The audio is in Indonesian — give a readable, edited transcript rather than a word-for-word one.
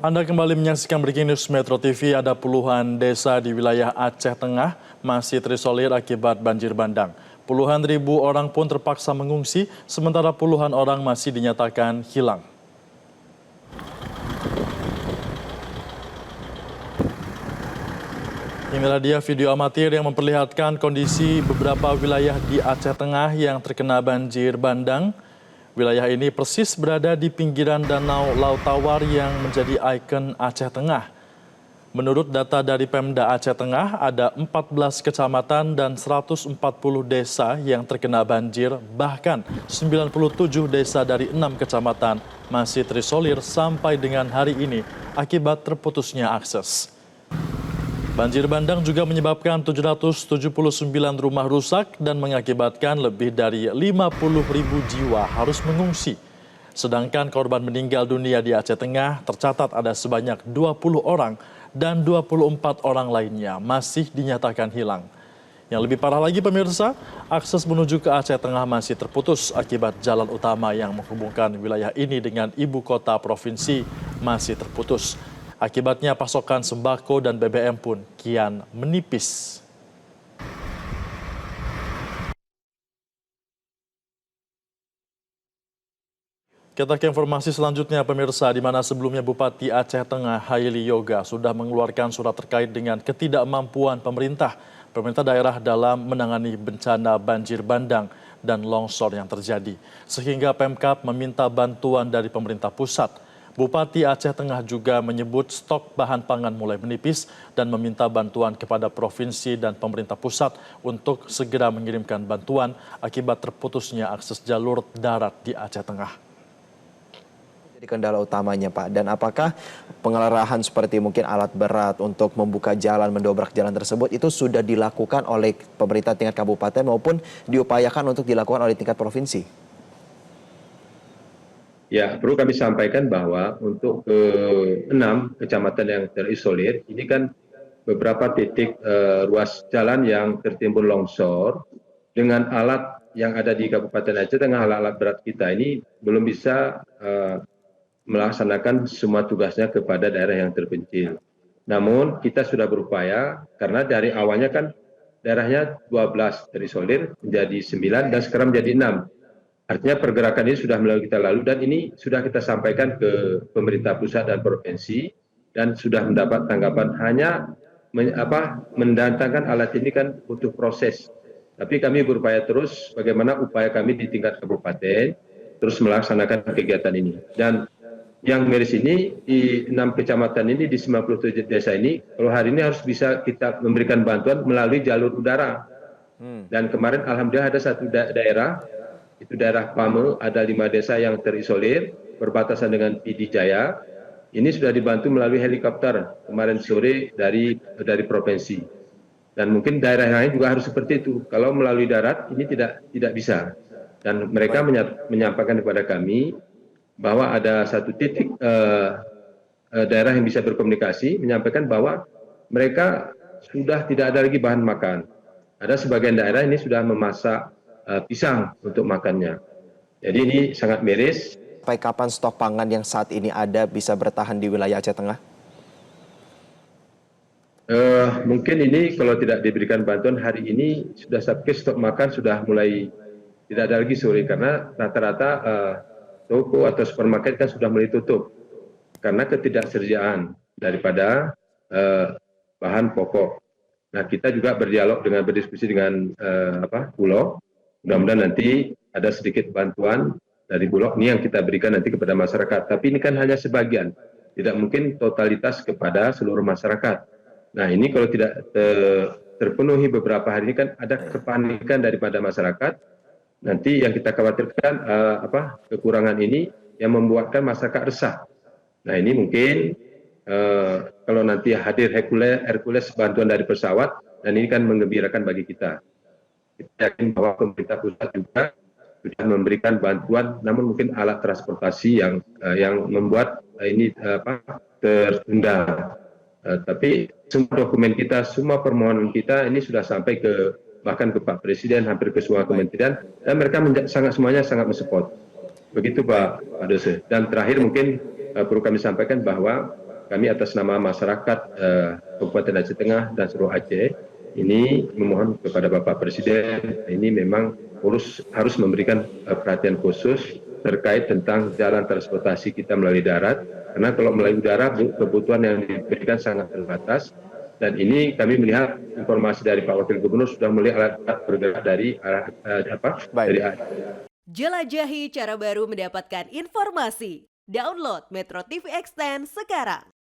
Anda kembali menyaksikan Breaking News Metro TV. Ada puluhan desa di wilayah Aceh Tengah masih terisolir akibat banjir bandang. Puluhan ribu orang pun terpaksa mengungsi, sementara puluhan orang masih dinyatakan hilang. Inilah dia video amatir yang memperlihatkan kondisi beberapa wilayah di Aceh Tengah yang terkena banjir bandang. Wilayah ini persis berada di pinggiran Danau Laut Tawar yang menjadi ikon Aceh Tengah. Menurut data dari Pemda Aceh Tengah, ada 14 kecamatan dan 140 desa yang terkena banjir, bahkan 97 desa dari 6 kecamatan masih terisolir sampai dengan hari ini akibat terputusnya akses. Banjir bandang juga menyebabkan 779 rumah rusak dan mengakibatkan lebih dari 50.000 jiwa harus mengungsi. Sedangkan korban meninggal dunia di Aceh Tengah tercatat ada sebanyak 20 orang dan 24 orang lainnya masih dinyatakan hilang. Yang lebih parah lagi pemirsa, akses menuju ke Aceh Tengah masih terputus akibat jalan utama yang menghubungkan wilayah ini dengan ibu kota provinsi masih terputus. Akibatnya pasokan sembako dan BBM pun kian menipis. Kita ke informasi selanjutnya pemirsa, di mana sebelumnya Bupati Aceh Tengah Haili Yoga sudah mengeluarkan surat terkait dengan ketidakmampuan pemerintah daerah dalam menangani bencana banjir bandang dan longsor yang terjadi. Sehingga Pemkab meminta bantuan dari pemerintah pusat. Bupati Aceh Tengah juga menyebut stok bahan pangan mulai menipis dan meminta bantuan kepada provinsi dan pemerintah pusat untuk segera mengirimkan bantuan akibat terputusnya akses jalur darat di Aceh Tengah. Jadi kendala utamanya Pak, dan apakah pengelarahan seperti mungkin alat berat untuk membuka jalan, mendobrak jalan tersebut itu sudah dilakukan oleh pemerintah tingkat kabupaten maupun diupayakan untuk dilakukan oleh tingkat provinsi? Ya, perlu kami sampaikan bahwa untuk ke-6 kecamatan yang terisolir, ini kan beberapa titik ruas jalan yang tertimbun longsor dengan alat yang ada di Kabupaten Aceh Tengah, alat-alat berat kita ini belum bisa melaksanakan semua tugasnya kepada daerah yang terpencil. Namun kita sudah berupaya karena dari awalnya kan daerahnya 12 terisolir menjadi 9 dan sekarang menjadi 6. Artinya pergerakan ini sudah melalui kita lalu dan ini sudah kita sampaikan ke pemerintah pusat dan provinsi dan sudah mendapat tanggapan. Hanya mendatangkan alat ini kan butuh proses. Tapi kami berupaya terus bagaimana upaya kami di tingkat kabupaten terus melaksanakan kegiatan ini. Dan yang miris ini di 6 kecamatan ini, di 97 desa ini, kalau hari ini harus bisa kita memberikan bantuan melalui jalur udara. Dan kemarin alhamdulillah ada satu daerah, itu daerah Pame, ada 5 desa yang terisolir berbatasan dengan PD Jaya. Ini sudah dibantu melalui helikopter kemarin sore dari provinsi. Dan mungkin daerah lain juga harus seperti itu. Kalau melalui darat ini tidak bisa. Dan mereka menyampaikan kepada kami bahwa ada satu titik daerah yang bisa berkomunikasi menyampaikan bahwa mereka sudah tidak ada lagi bahan makan. Ada sebagian daerah ini sudah memasak pisang untuk makannya. Jadi ini sangat miris. Sampai kapan stok pangan yang saat ini ada bisa bertahan di wilayah Aceh Tengah? Mungkin ini kalau tidak diberikan bantuan hari ini sudah sampai stok makan sudah mulai tidak ada lagi sore karena rata-rata toko atau supermarket kan sudah mulai tutup karena ketidaksediaan daripada bahan pokok. Nah kita juga berdiskusi dengan Bulog. Mudah-mudahan nanti ada sedikit bantuan dari Bulog ini yang kita berikan nanti kepada masyarakat. Tapi ini kan hanya sebagian, tidak mungkin totalitas kepada seluruh masyarakat. Nah ini kalau tidak terpenuhi beberapa hari ini kan ada kepanikan daripada masyarakat. Nanti yang kita khawatirkan kekurangan ini yang membuatkan masyarakat resah. Nah ini mungkin kalau nanti hadir Hercules bantuan dari pesawat, dan ini kan menggembirakan bagi kita. Kita yakin bahwa pemerintah pusat juga sudah memberikan bantuan, namun mungkin alat transportasi yang membuat ini tertunda. Tapi semua dokumen kita, semua permohonan kita ini sudah sampai bahkan ke Pak Presiden, hampir ke semua kementerian, dan mereka semuanya sangat mensupport. Begitu Pak Dose. Dan terakhir mungkin perlu kami sampaikan bahwa kami atas nama masyarakat Kabupaten Aceh Tengah dan seluruh Aceh ini memohon kepada Bapak Presiden ini memang harus memberikan perhatian khusus terkait tentang jalan transportasi kita melalui darat, karena kalau melalui udara kebutuhan yang diberikan sangat terbatas. Dan ini kami melihat informasi dari Pak Wakil Gubernur sudah melihat alat bergerak dari dari Jelajahi cara baru mendapatkan informasi. Download Metro TV Extend sekarang.